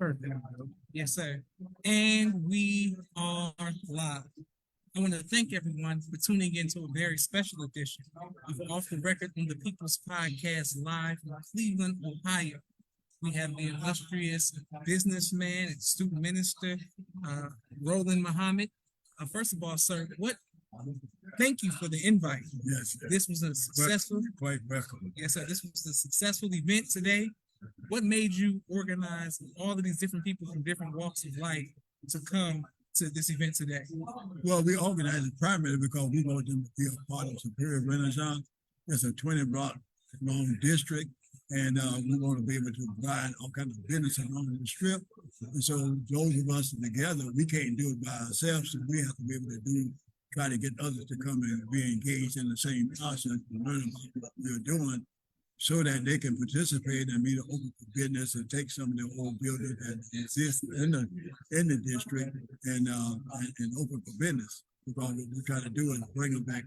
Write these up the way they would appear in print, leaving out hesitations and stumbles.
Perfect. Yes, sir. And we are live. I want to thank everyone for tuning in to a very special edition of Off the Record on the People's Podcast live from Cleveland, Ohio. We have the illustrious businessman and student minister, Roland Muhammad. First of all, sir, thank you for the invite. Yes, This was a successful, quite welcome. yes, sir. This was a successful event today. What made you organize all of these different people from different walks of life to come to this event today? Well, we organized it primarily because we wanted them to be a part of Superior Renaissance. It's a 20-block long district, and we want to be able to provide all kinds of business along the strip. And so those of us together, we can't do it by ourselves, so we have to be able to try to get others to come and be engaged in the same process and learn about what we're doing, so that they can participate and be open for business and take some of the old buildings that exist in the district and open for business. Because what we try to do is bring them back.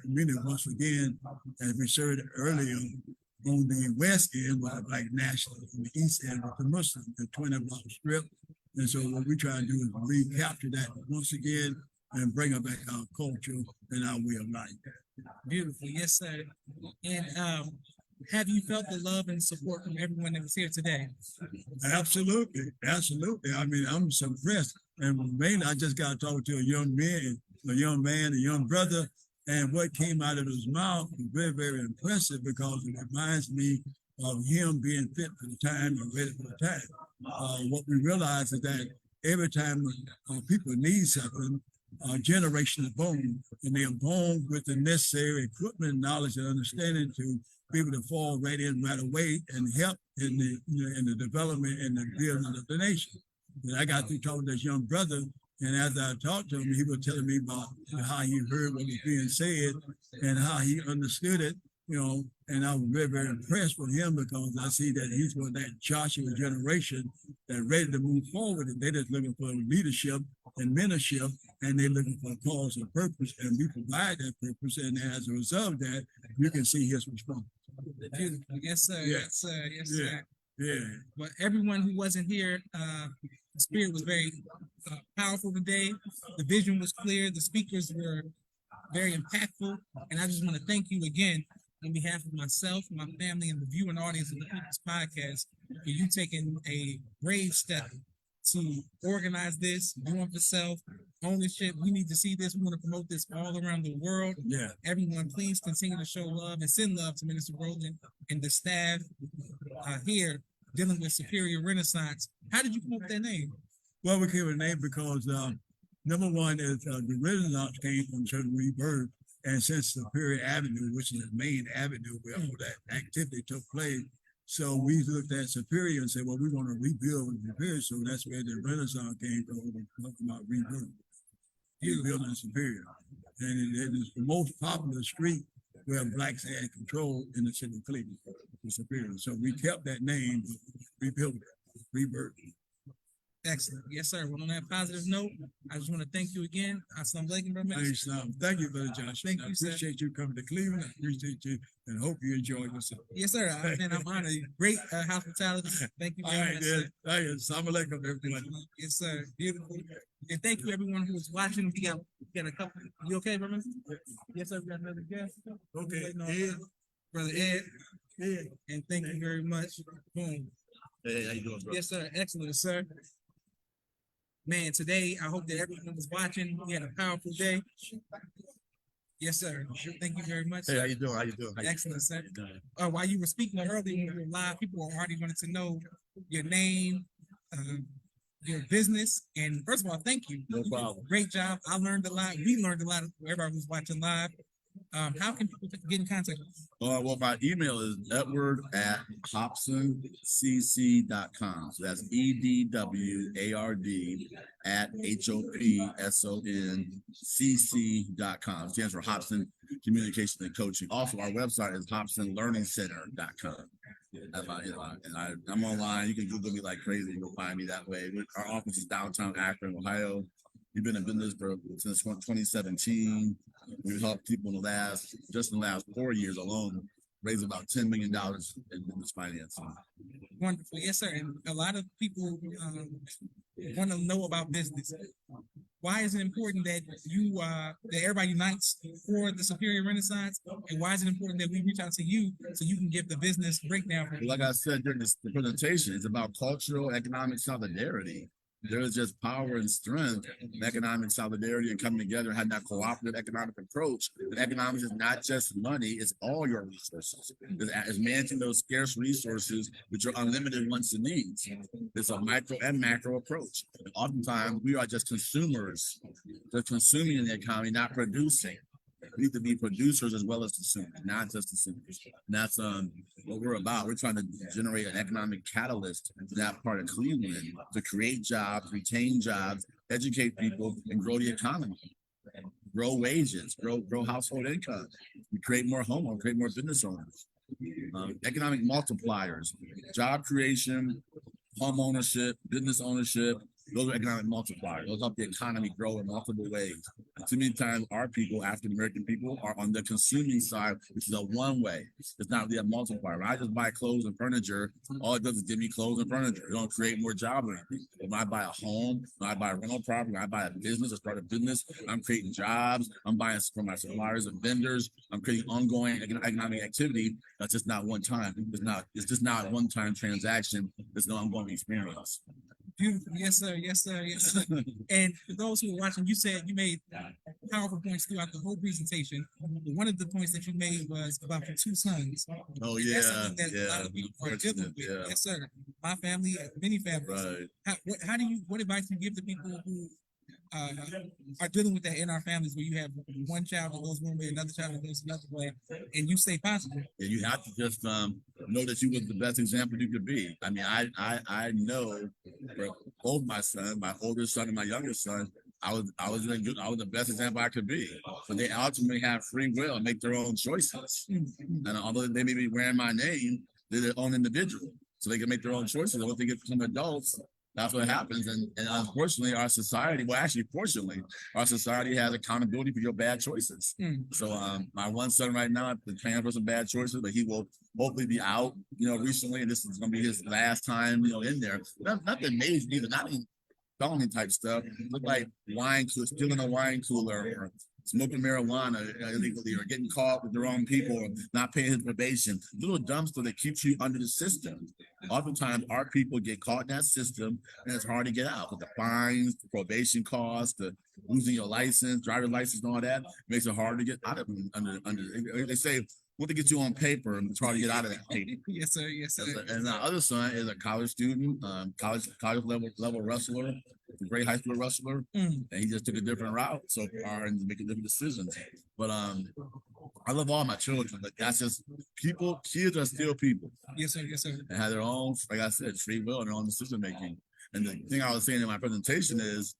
Really, once again, as we said earlier, on the west end was like national, on the east end was the Muslim, the 20-block strip. And so what we try to do is recapture that once again and bring it back our culture and our way of life. Beautiful, yes, sir. And have you felt the love and support from everyone that was here today? Absolutely, absolutely. I mean, I'm so impressed. And mainly, I just got to talk to a young man, a young brother, and what came out of his mouth was very, very impressive because it reminds me of him being fit for the time and ready for the time. What we realize is that every time people need something, a generation is born, and they are born with the necessary equipment, knowledge, and understanding to be able to fall right in right away and help in the development and the building of the nation. And I got through talking to this young brother, and as I talked to him, he was telling me about how he heard what was being said and how he understood it, and I was very, very impressed with him because I see that he's one of that Joshua generation that's ready to move forward, and they're just looking for leadership and mentorship, and they're looking for a cause and purpose, and we provide that purpose, and as a result of that, you can see his response. Beautiful. Yes, sir. Yeah. Yes, sir. Yes, Yeah. sir. Yeah. But everyone who wasn't here, the spirit was very powerful today. The vision was clear. The speakers were very impactful. And I just want to thank you again on behalf of myself, my family, and the viewing audience of the People's Podcast for you taking a brave step to organize this, doing for self, ownership. We need to see this. We want to promote this all around the world. Yeah. Everyone, please continue to show love and send love to Minister Roland and the staff here dealing with Superior Renaissance. How did you come up with that name? Well, we came with a name because number one is the Renaissance came from Church Rebirth, and since Superior Avenue, which is the main avenue where all that activity took place, so we looked at Superior and said, well, we want to rebuild with Superior, so that's where the Renaissance came from. We're talking about rebuilding Superior, and it is the most popular street where blacks had control in the city of Cleveland, Superior. So we kept that name, rebuilt it, rebirth. Excellent. Yes, sir. Well, on that positive note, I just want to thank you again. Assalamu alaikum, brother. Thank you, Brother Josh. Thank you, sir. I appreciate you coming to Cleveland. I appreciate you and hope you enjoy yourself. Yes, sir. I'm honored. Great hospitality. Thank you very much. Thank you. Assalamu alaikum, everybody. Yes, sir. Beautiful. And thank you, everyone who was watching. We got a couple. You okay, brother? Yes, sir. We got another guest. Okay. Brother Ed. And thank you very much. Boom. Hey, how you doing, bro? Yes, sir. Excellent, sir. Man, today, I hope that everyone was watching. We had a powerful day. Yes, sir. Thank you very much. Hey, how you doing? How you doing? Excellent, sir. While you were speaking earlier when you were live, people already wanted to know your name, your business, and first of all, thank you. No problem. Great job. I learned a lot. We learned a lot of everybody who's watching live. How can people get in contact with you? Well, my email is edward@hobsoncc.com. So that's edward@hopsoncc.com. Stands for Hobson Communication and Coaching. Also, our website is hobsonlearningcenter.com. I'm online. You can Google me like crazy. You'll find me that way. Our office is downtown Akron, Ohio. We've been in business since 2017. We've helped people in the last 4 years alone raise about $10 million in business financing. Wonderful. Yes, sir. And a lot of people want to know about business. Why is it important that that everybody unites for the Superior Renaissance? And why is it important that we reach out to you so you can give the business breakdown? Like I said during this the presentation, it's about cultural economic solidarity. There is just power and strength in economic solidarity and coming together and having that cooperative economic approach. And economics is not just money, it's all your resources. It's managing those scarce resources, which are unlimited wants and needs. It's a micro and macro approach. And oftentimes, we are just consumers. They're consuming in the economy, not producing. We need to be producers as well as consumers, not just consumers. And that's what we're about. We're trying to generate an economic catalyst in that part of Cleveland to create jobs, retain jobs, educate people, and grow the economy. Grow wages, grow household income. We create more homeowners, create more business owners. Economic multipliers, job creation, home ownership, business ownership. Those are economic multipliers. Those help the economy grow in multiple ways. And too many times, our people, African American people, are on the consuming side, which is a one way. It's not really a multiplier. When I just buy clothes and furniture, all it does is give me clothes and furniture. It don't create more jobs or anything. When I buy a home, when I buy a rental property, when I buy a business, I start a business, I'm creating jobs. I'm buying from my suppliers and vendors. I'm creating ongoing economic activity. That's just not one time. It's just not a one-time transaction. It's an ongoing experience. Beautiful. Yes, sir. Yes, sir. Yes, sir. And for those who are watching, you said you made powerful points throughout the whole presentation. One of the points that you made was about your two sons. Oh That's yeah, something that a lot of people are dealing with. yeah. Yes, sir. My family, many families. Right. What advice do you give to people who are dealing with that in our families, where you have one child that goes one way, another child that goes another way, and you stay positive? And you have to just know that you was the best example you could be. I mean, I know for both my sons, my oldest son and my youngest son, I was the best example I could be. But they ultimately have free will and make their own choices. And although they may be wearing my name, they're their own individual, so they can make their own choices. And once they get to become adults, that's what happens. And unfortunately, our society, well, actually, fortunately, our society has accountability for your bad choices. So my one son right now is paying for some bad choices, but he will hopefully be out, recently. And this is going to be his last time, in there. Nothing major either, not even felony type stuff. Look like stealing a wine cooler, or smoking marijuana illegally, or getting caught with the wrong people, or not paying his probation. Little dumb stuff that keeps you under the system. Oftentimes, our people get caught in that system, and it's hard to get out. With the fines, the probation costs, the losing your license, driver's license, and all that makes it hard to get out of under. They say, what to get you on paper, and it's hard to get out of that paper. Yes, sir. Yes, sir. And my other son is a college student, college level wrestler, a great high school wrestler, and he just took a different route so far and making different decisions. But I love all my children, but that's just people. Kids are still people. Yes, sir. Yes, sir. And have their own, like I said, free will and their own decision making. And the thing I was saying in my presentation is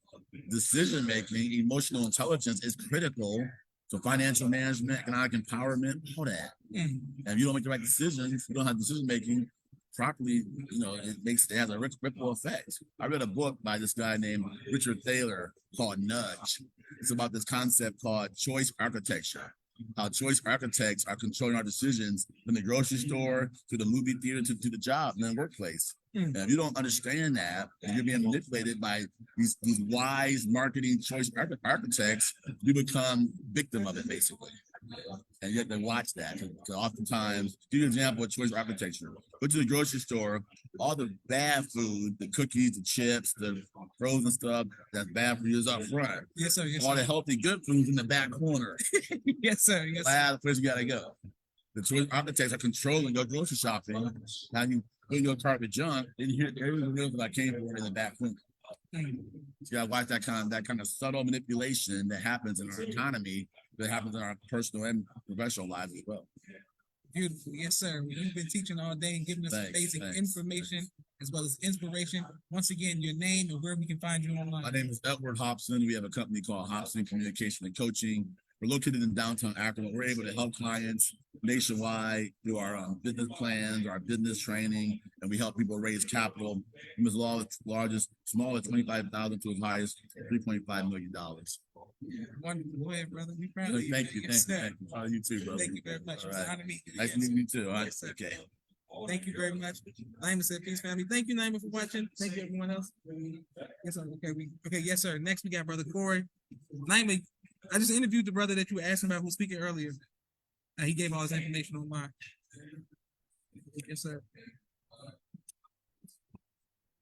decision making, emotional intelligence is critical. So financial management, economic empowerment, all that. And if you don't make the right decisions, you don't have decision making properly, it has a ripple effect. I read a book by this guy named Richard Thaler called Nudge. It's about this concept called choice architecture. How choice architects are controlling our decisions from the grocery store to the movie theater to the job and the workplace. And if you don't understand that, and you're being manipulated by these wise marketing choice architects, you become victim of it, basically. And you have to watch that. Because oftentimes, give you an example of choice architecture. Go to the grocery store, all the bad food, the cookies, the chips, the frozen stuff that's bad for you is up front. Yes, sir. Yes, All sir. the healthy, good food's in the back corner. Yes, sir. Yes, sir. Last place you gotta go. The choice architects are controlling your grocery shopping. Now you put your cart with junk, then you hear everything real that I came for in the back corner. So you gotta watch that kind of subtle manipulation that happens in our economy, that happens in our personal and professional lives as well. Beautiful. Yes, sir. You've been teaching all day and giving us basic information as well as inspiration. Once again, your name and where we can find you online. My name is Edward Hobson. We have a company called Hobson Communication and Coaching. We're located in downtown Akron. We're able to help clients nationwide through our business plans, our business training, and we help people raise capital from as small as 25,000 to as high as $3.5 million. Wonderful. Go ahead, brother. We proud of you. Thank you. Yes, Thank you. sir. Thank you. You too, brother. Thank you very much. All It's an right. honor to meet you. Nice meeting you too. All right. Yes, sir. Okay. Thank you very much. Naima said, peace, family. Thank you, Naima, for watching. Thank you, everyone else. Yes, sir. Okay, yes, sir. Next, we got Brother Corey. Naima, I just interviewed the brother that you were asking about who was speaking earlier. He gave all his information online. Yes, sir.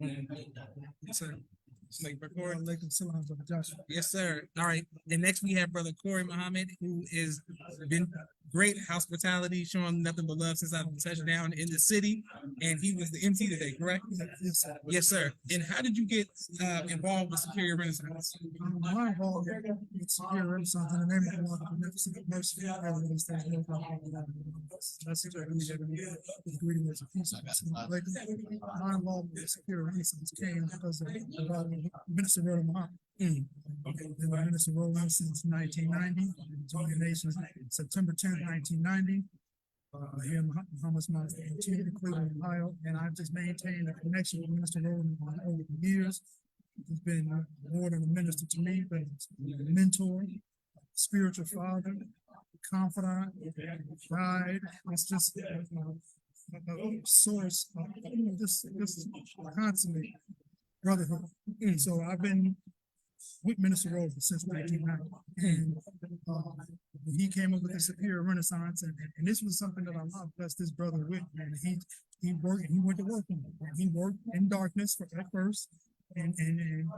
Yes, sir. Like Brother Corey. Yes, sir. All right. And next we have Brother Corey Muhammad, who is been great hospitality, showing nothing but love since I've touched down in the city. And he was the MC today, correct? Yes, sir. Yes, sir. And how did you get involved with Superior Renaissance? My involvement with Superior Renaissance in the name of the Lord, the beneficent mercy, and the state of the message I believe every greeting is a peace. My involvement with Superior Renaissance came because of Minister Roland Muhammad. Been Minister Roland since 1990, joined the nation September 10th, 1990. Here in Muhammad's Mount in Cleveland, Ohio, and I've just maintained a connection with Minister Roland over the years. He's been more than a minister to me, but a mentor, spiritual father, confidant, guide. It's just a source of this constantly brotherhood. And so I've been with Minister Roland since 1990. And he came up with the Superior Renaissance, and this was something that I love. That's this brother with, and he went to work on it. And he worked in darkness at first, and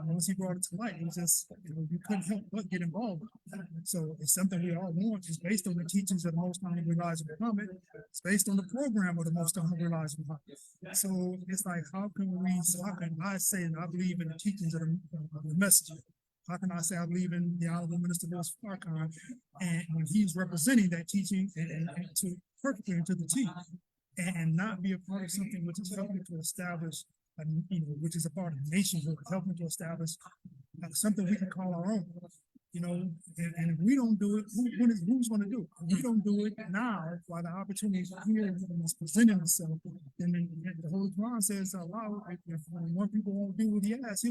once he brought it to light, it was just you couldn't help but get involved. So it's something we all want. It's based on the teachings of the Most Honorable Elijah Muhammad. It's based on the program of the Most Honorable Elijah Muhammad. So it's like, how can I say that I believe in the teachings of the messenger? How can I say I believe in the Honorable Minister Louis Farrakhan, and when he's representing that teaching and to perfectly into the team, and not be a part of something which is helping to establish, which is a part of nationhood, helping to establish something we can call our own. And if we don't do it, who's going to do it? If we don't do it now, while the opportunity is here and it's presenting itself, then the Holy Quran says, allow if one people won't do what he asks,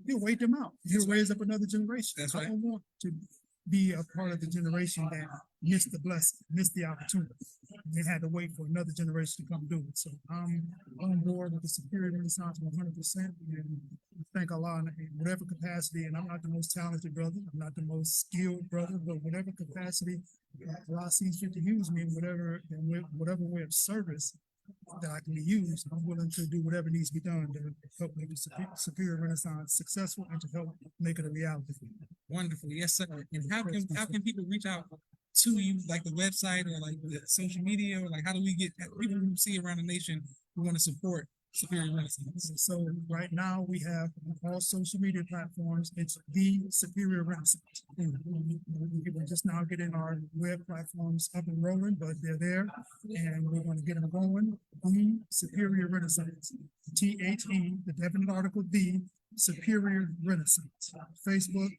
he'll wait them out. He'll raise up another generation. That's right. I don't want to be a part of the generation that missed the blessing, missed the opportunity. They had to wait for another generation to come do it. So I'm on board with the Superior Renaissance 100%. And thank Allah in whatever capacity. And I'm not the most talented brother. I'm not the most skilled brother, but whatever capacity Allah sees fit to use me in whatever way of service that I can be used, I'm willing to do whatever needs to be done to help make the Superior Renaissance successful and to help make it a reality. Wonderful, yes, sir. And how can people reach out to you, like the website or like the social media, or like how do we get people who see around the nation who want to support Superior Renaissance? So right now we have all social media platforms. It's the Superior Renaissance. We're just now getting our web platforms up and rolling, but they're there, and we're going to get them going. The Superior Renaissance. THE, the definite article, the Superior Renaissance. Facebook,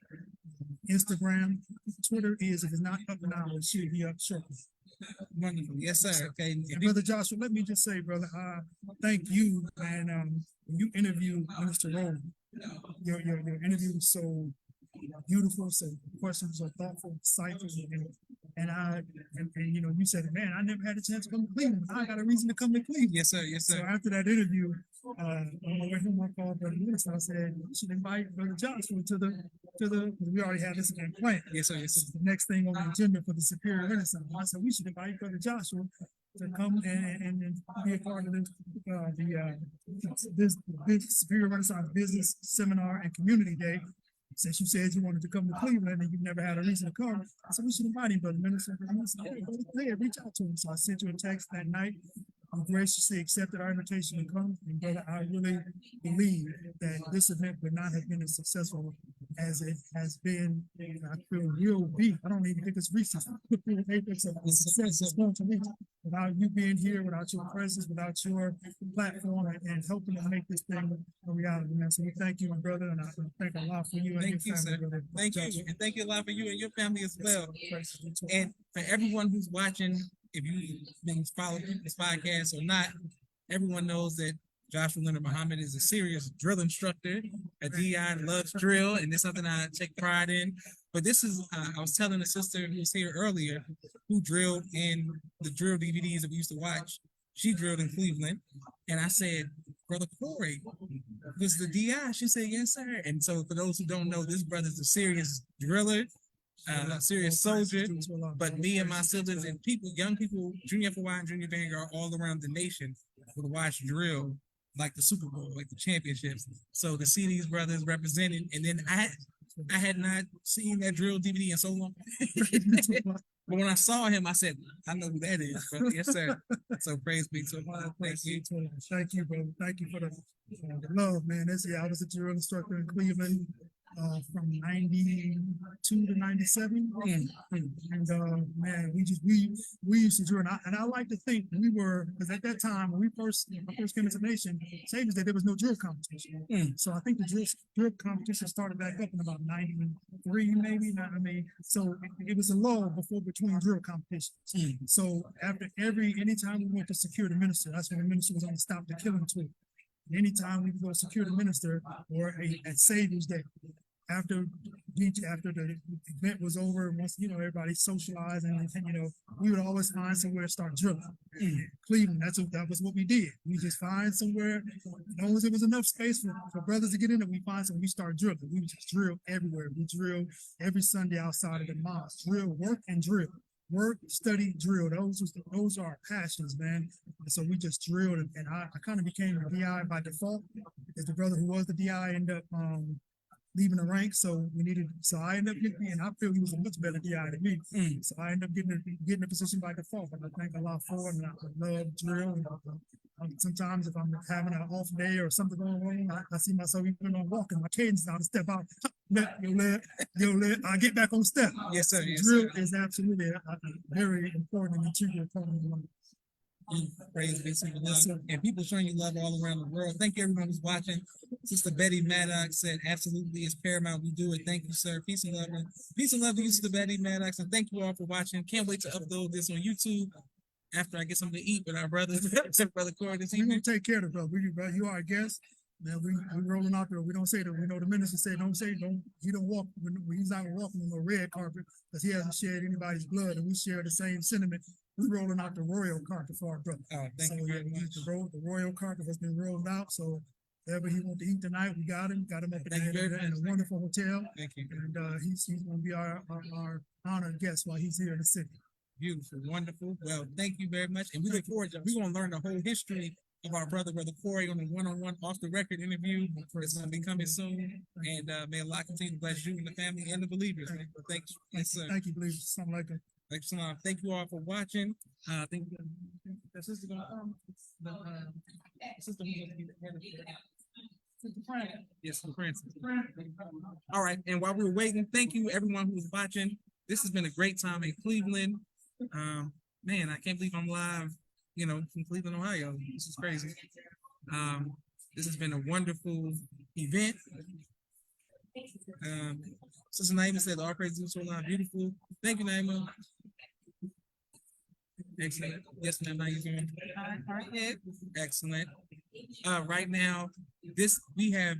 Instagram, Twitter is, if it's not up now, it should be up shortly. Wonderful, yes, sir. Okay, And Brother Joshua, let me just say, brother, thank you. And when you interviewed Minister Roland, your interview was so beautiful, so questions are thoughtful, insightful, and you said, man, I never had a chance to come to Cleveland. I got a reason to come to Cleveland. yes, sir, yes, So sir. after that interview, on my way home, I called Brother Minister. I said, you should invite Brother Joshua we already had this event planned. Yes, sir, yes, sir. The next thing on the agenda for the Superior Renaissance. I said, we should invite Brother Joshua to come and be a part of this Superior Renaissance Business Seminar and Community Day. Since you said you wanted to come to Cleveland and you've never had a reason to come, I said, we should invite him, Brother Minister. And I said, hey, reach out to him. So I sent you a text that night. You graciously accepted our invitation to come. And brother, I really believe that this event would not have been as successful as it has been. And I feel will be. I don't even think it's recent. It's a success. It's going to be. Without you being here, without your presence, without your platform and helping to make this thing a reality, man. So we thank you, my brother, and I thank Allah for you and Thank you, your family, sir. brother. Thank you, and thank you a lot for you and your family as well. And for everyone who's watching, if you've been following this podcast or not, everyone knows that Joshua Leonard Muhammad is a serious drill instructor at DI, loves drill, and it's something I take pride in. But this is, I was telling a sister who was here earlier, who drilled in the drill DVDs that we used to watch. She drilled in Cleveland, and I said, Brother Corey was the DI. She said, yes, sir. And so, for those who don't know, this brother's a serious driller, serious soldier. But me and my siblings and people, young people, junior FY and junior Vanguard, all around the nation would watch drill like the Super Bowl, like the championships. So to see these brothers represented, and then I had not seen that drill DVD in so long. But when I saw him, I said, I know who that is. But yes, sir. So praise be to God. Thank you. Thank you, bro. Thank you for the love, man. I was a drill instructor in Cleveland from 92 to 97. And man, we used to drill. And I like to think we were, because at that time when I first came into the nation, same as that there was no drill competition. So I think the drill competition started back up in about 93, maybe. So it was a lull between drill competitions. So anytime we went to secure the minister, that's when the minister was on the Stop the Killing tour. Anytime we go secure the minister or at Savior's Day, after the event was over, once everybody socialized and we would always find somewhere to start drilling. Cleveland, that was what we did. We just find somewhere, as long as there was enough space for brothers to get in it, we find somewhere we start drilling. We would just drill everywhere. We drill every Sunday outside of the mosque. Drill, work and drill. Work, study, drill. Those are our passions, man. And so we just drilled, and I kind of became a DI by default, because the brother who was the DI ended up leaving the ranks. So I ended up getting, and I feel he was a much better DI than me. So I ended up getting a position by default. And I thank Allah for it, and I love drill. And sometimes if I'm having an off day or something going wrong, I see myself even on walking, my cadence now to step out. I get back on step. Yes, sir. Yes, Drill sir. is absolutely a very important and integral part of my life. Praise be to God. And people showing you love all around the world. Thank you, everyone who's watching. Sister Betty Maddox said, absolutely, it's paramount. We do it. Thank you, sir. Peace and love. Peace and love to you, Sister Betty Maddox. And thank you all for watching. Can't wait to upload this on YouTube after I get something to eat with our brothers. Brother Corey this We're evening. gonna take care of it, bro. You are a guest. Man, we rolling out there. We don't say that. We know the minister said, he don't walk when he's out walking on the red carpet, because he hasn't shed anybody's blood, and we share the same sentiment. We're rolling out the royal carpet for our brother. Oh, thank you very much. The royal carpet has been rolled out. So whatever he wants to eat tonight, we got him up Thank you very in a much. wonderful hotel. Thank you. And he's gonna be our honored guest while he's here in the city. Beautiful, wonderful. Well, thank you very much. And we look forward to, we're going to learn the whole history of our Brother Corey on a one-on-one off the record interview. It's going to be coming soon. And may Allah continue to bless you and the family and the believers. Man. Thanks. Yes, sir. Thank you, believers. Something like that. Thanks, Salam. Thank you all for watching. I think the sister going to come. The sister who's going to be the head of Sister Francis. Yes, Sister Francis. All right. And while we were waiting, thank you everyone who was watching. This has been a great time in Cleveland. Man, I can't believe I'm live, from Cleveland, Ohio. This is crazy. This has been a wonderful event. Sister Naima said, all praises to Allah, beautiful. Thank you, Naima. Excellent. Yes, ma'am. How you doing? Excellent. Right now, we have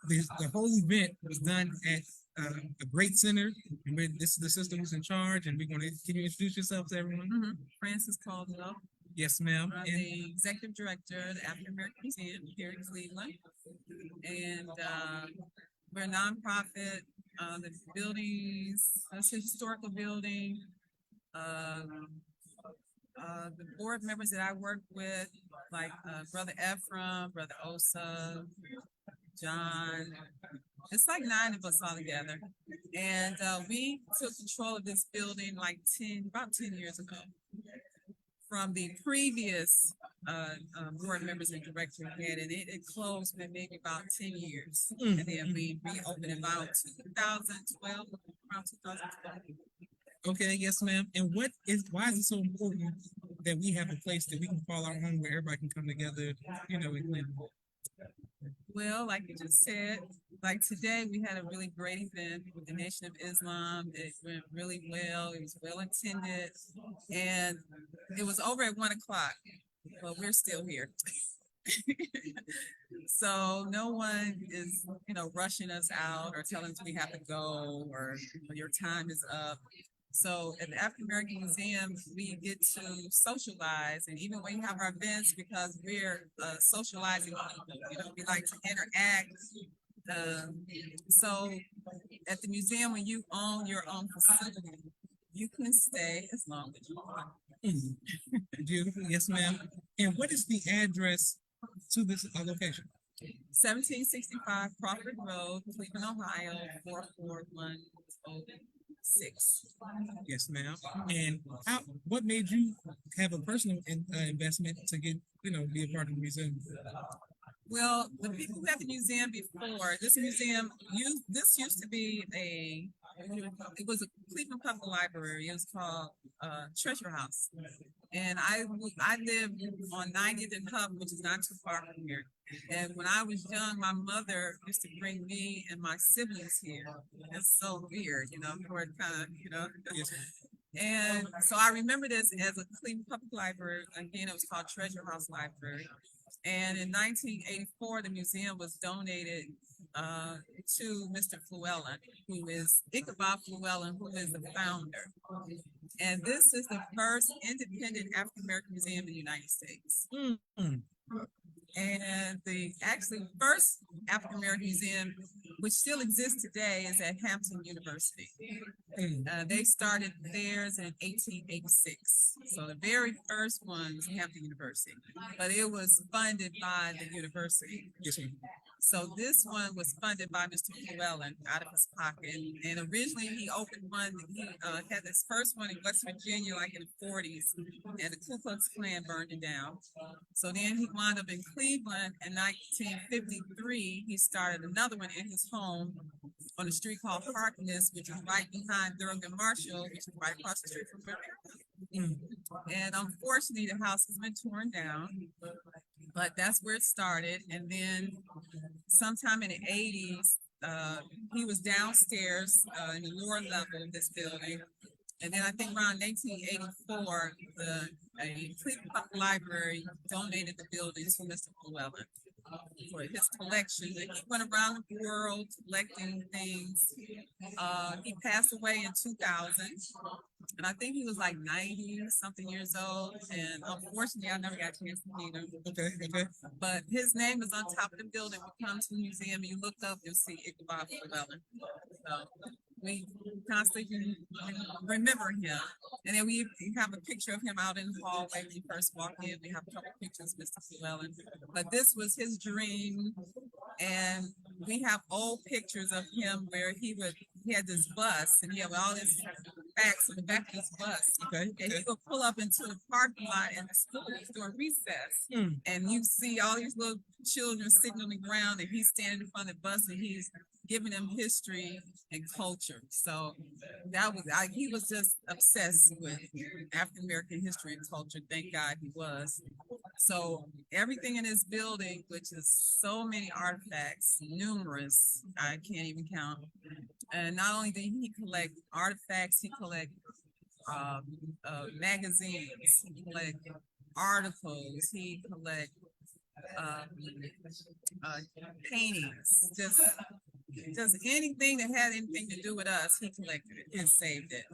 the whole event was done at a great center. And this is the sister who's in charge, and can you introduce yourself to everyone? Francis Caldwell. Yes, ma'am. I'm the executive director of the African American Museum here in Cleveland. And we're a nonprofit. The buildings, it's a historical building. The board members that I work with, like Brother Ephraim, Brother Osa, John, it's like 9 of us all together. And we took control of this building about 10 years ago from the previous board members and director we had, and it closed for maybe about 10 years. And then we reopened in about 2012, around 2012. Okay, yes, ma'am. And why is it so important that we have a place that we can call our home where everybody can come together, in Cleveland? Well, like you just said, like today we had a really great event with the Nation of Islam. It went really well. It was well attended, and it was over at 1:00, but we're still here. So no one is, rushing us out or telling us we have to go or your time is up. So at the African American Museum, we get to socialize, and even when we have our events, because we're socializing people, we like to interact. So at the museum, when you own your own facility, you can stay as long as you want. Beautiful. Yes, ma'am. And what is the address to this location? 1765 Crawford Road, Cleveland, Ohio, 44106. Yes, ma'am. And what made you have a personal investment to get, be a part of the museum? Well, the people who had the museum before, this used to be it was a Cleveland Public Library. It was called Treasure House. And I lived on 90th and Hub, which is not too far from here. And when I was young, my mother used to bring me and my siblings here. It's so weird, for it kind of, Yes. And so I remember this as a Cleveland Public Library. Again, it was called Treasure House Library. And in 1984, the museum was donated to Mr. Llewellyn, who is Ichabod Llewellyn, who is the founder. And this is the first independent African American museum in the United States. Mm-hmm. And the actually first African American museum, which still exists today, is at Hampton University. They started theirs in 1886. So the very first one was Hampton University, but it was funded by the university. Yes, ma'am. So this one was funded by Mr. Llewellyn out of his pocket. And originally he opened one, he had this first one in West Virginia, like in the 40s, and the Ku Klux Klan burned it down. So then he wound up in Cleveland in 1953. He started another one in his home on a street called Harkness, which is right behind Thurgood Marshall, which is right across the street from Birmingham. And unfortunately, the house has been torn down, but that's where it started. And then sometime in the 80s, he was downstairs in the lower level of this building. And then I think around 1984, the Cleveland Public Library donated the building to Mr. Llewellyn for his collection. And he went around the world collecting things. He passed away in 2000. And I think he was like 90 something years old. And unfortunately, I never got a chance to meet him. Okay. But his name is on top of the building. When you come to the museum, you look up, you'll see Ichabod Llewellyn. So we constantly remember him. And then we have a picture of him out in the hallway when you first walk in. We have a couple pictures of Mr. Llewellyn. But this was his dream. And we have old pictures of him where he had this bus and he had all his facts in the back of his bus. Okay. And he would pull up into the parking lot in the school during recess. And you see all these little children sitting on the ground and he's standing in front of the bus and he's giving them history and culture. So he was just obsessed with African American history and culture. Thank God he was. So everything in this building, which is so many artifacts, numerous, I can't even count. And not only did he collect artifacts, he collect magazines, he collect articles, he collect paintings, just anything that had anything to do with us, he collected it and saved it.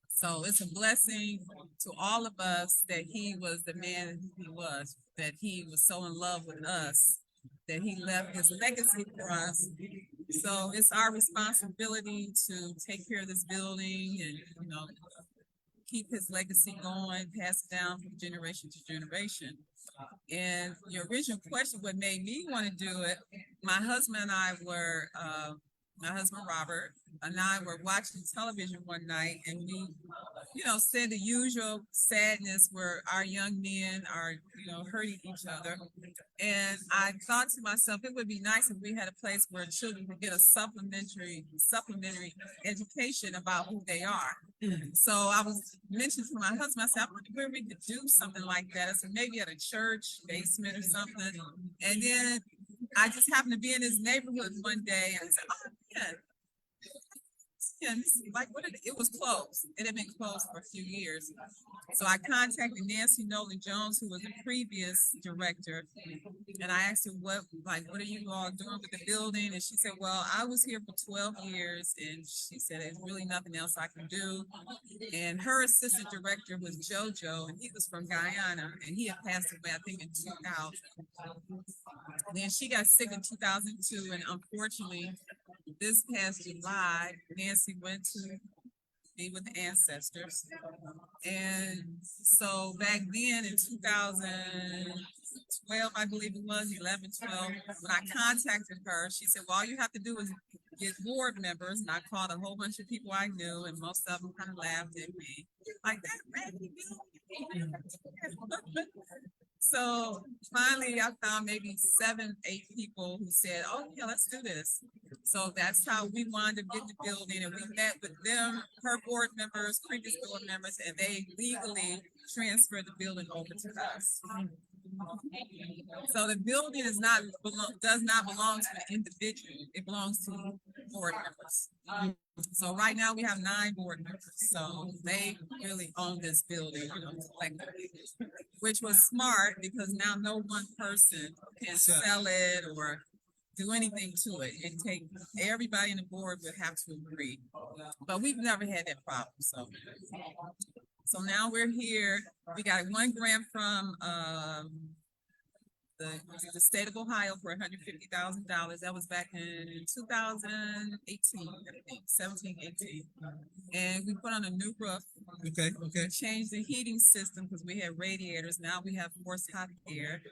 So it's a blessing to all of us that he was the man he was, that he was so in love with us, that he left his legacy for us. So it's our responsibility to take care of this building and, keep his legacy going, pass it down from generation to generation. And your original question, what made me want to do it, my husband and I were, my husband Robert and I were watching television one night and we, said the usual sadness where our young men are, hurting each other. And I thought to myself, it would be nice if we had a place where children could get a supplementary education about who they are. So I was mentioning to my husband, I said, I wonder where we could do something like that. I said, maybe at a church basement or something. And then I just happened to be in his neighborhood one day and I said, oh, yeah. Americans, like, it was closed. It had been closed for a few years. So I contacted Nancy Nolan Jones, who was the previous director, and I asked her what are you all doing with the building? And she said, well, I was here for 12 years, and she said there's really nothing else I can do. And her assistant director was JoJo, and he was from Guyana, and he had passed away, I think, in 2000. Then she got sick in 2002, and unfortunately, this past July, Nancy went to be with the ancestors. And so back then in 2012, I believe it was 11, 12, when I contacted her, she said, well, all you have to do is get board members. And I called a whole bunch of people I knew, and most of them kind of laughed at me. Like, that Randy Bill. So finally, I found maybe 7, 8 people who said, oh, yeah, let's do this. So that's how we wound up getting the building, and we met with them, her board members, previous board members, and they legally transferred the building over to us. So the building does not belong to the individual. It belongs to board members. So right now we have 9 board members. So they really own this building, collectively, which was smart because now no one person can sell it or do anything to it. It take everybody in the board would have to agree. But we've never had that problem. So now we're here. We got 1 grant from the state of Ohio for $150,000. That was back in 2018, I think, 17, 18. And we put on a new roof. Okay. Changed the heating system because we had radiators. Now we have forced hot air.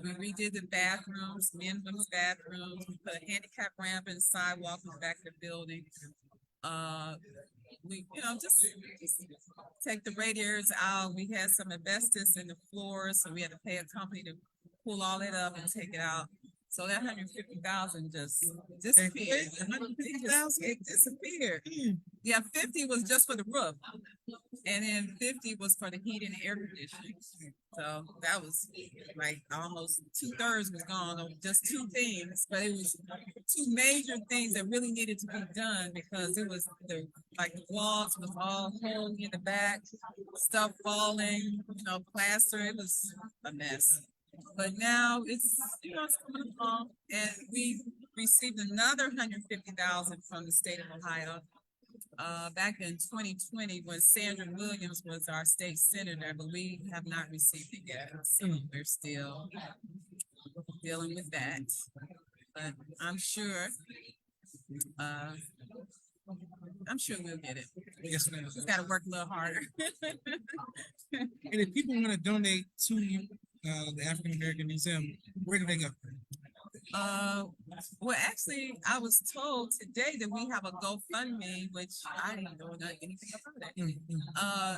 We redid the bathrooms, men's and women's bathrooms. We put a handicap ramp in the sidewalk in the back of the building. We, just take the radiators out. We had some asbestos in the floors, so we had to pay a company to pull all that up and take it out. So that 150,000 just disappeared. 150,000, it disappeared. Yeah, 50 was just for the roof, and then 50 was for the heat and air conditioning. So that was like almost 2/3 was gone on just 2 things, but it was 2 major things that really needed to be done because it was the walls was all holy in the back, stuff falling, plaster. It was a mess. But now it's it's coming along, and we received another 150,000 from the state of Ohio back in 2020 when Sandra Williams was our state senator, but we have not received it yet. So we're still dealing with that. But I'm sure we'll get it. Yes, ma'am. Just gotta work a little harder. And if people want to donate to the African American Museum, where do they go? Well, actually, I was told today that we have a GoFundMe, which I didn't know anything about it.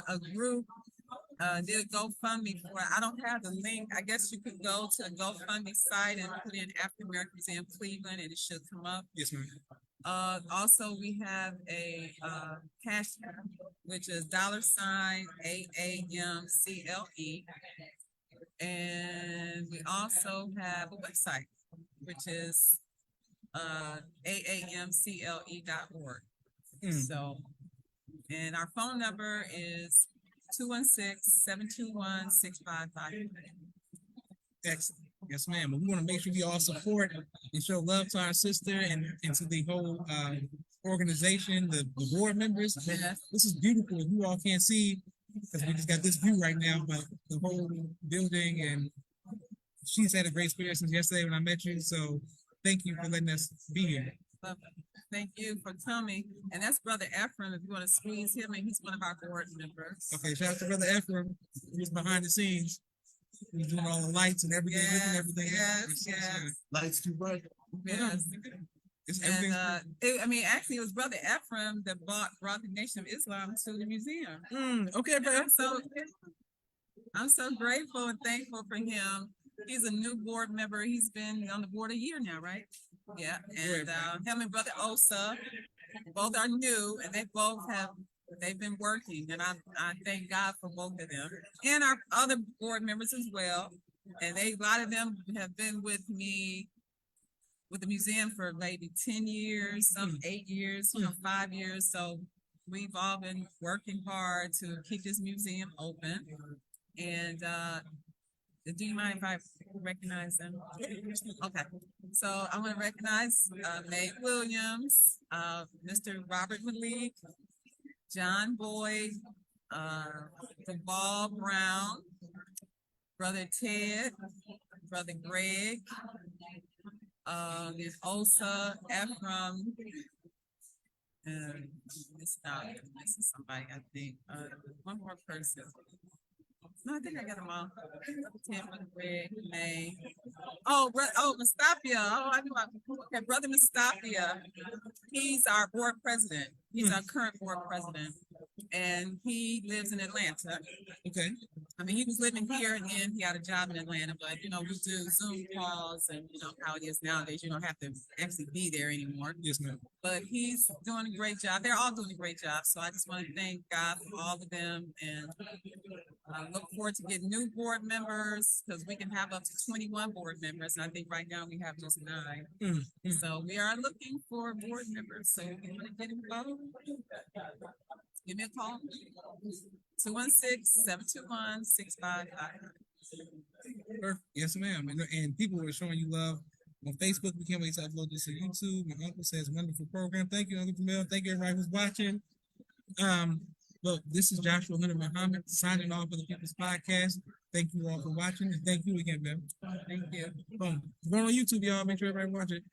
A group did a GoFundMe for it. I don't have the link. I guess you could go to the GoFundMe site and put in African American Museum Cleveland, and it should come up. Yes, ma'am. Also, we have a cash app, which is $AAMCLE. And we also have a website, which is aamcle.org. So, and our phone number is 216-721-6555. Excellent. Yes, ma'am. But we want to make sure we all support and show love to our sister and to the whole organization, the board members. Yes. This is beautiful. You all can't see because we just got this view right now, but the whole building, and she's had a great experience since yesterday when I met you. So thank you for letting us be here. Thank you for coming. And that's Brother Ephraim. If you want to squeeze him, and he's one of our board members. Okay, shout out to Brother Ephraim. He's behind the scenes. He's doing all the lights and everything. Yes. Lights too bright. Yes. And actually, it was Brother Ephraim that brought the Nation of Islam to the museum. Okay, And I'm so grateful and thankful for him. He's a new board member. He's been on the board a year now, right? Yeah. And him and Brother Osa, both are new, and they've been working, and I thank God for both of them and our other board members as well. And a lot of them have been with me with the museum for maybe 10 years, some 8 years, 5 years. So we've all been working hard to keep this museum open. And do you mind if I recognize them? Okay. So I'm going to recognize May Williams, Mr. Robert Malik, John Boyd, Deval Brown, Brother Ted, Brother Greg, there's Osa, Ephraim, and this is somebody, I think. One more person. No, I think I got them all. Ted, Brother Greg, May. Mustapia. Oh, I knew. Okay, Brother Mustapia. He's our board president. He's our current board president, and he lives in Atlanta. Okay. I mean, he was living here and then he got a job in Atlanta, but we do Zoom calls and how it is nowadays. You don't have to actually be there anymore. Yes, ma'am. But he's doing a great job. They're all doing a great job. So I just want to thank God for all of them and look forward to getting new board members because we can have up to 21 board members. And I think right now we have just 9. So we are looking for board members. So if you want to get involved, give me a call. 216-721-6555. Perfect. Yes, ma'am. And people are showing you love on Facebook. We can't wait to upload this to YouTube. My uncle says wonderful program. Thank you, Uncle Jamil. Thank you, everybody who's watching. Look, this is Joshua Leonard Muhammad signing off for the People's Podcast. Thank you all for watching, and thank you again, man. Thank you. Boom. Going on YouTube, y'all. Make sure everybody watch it.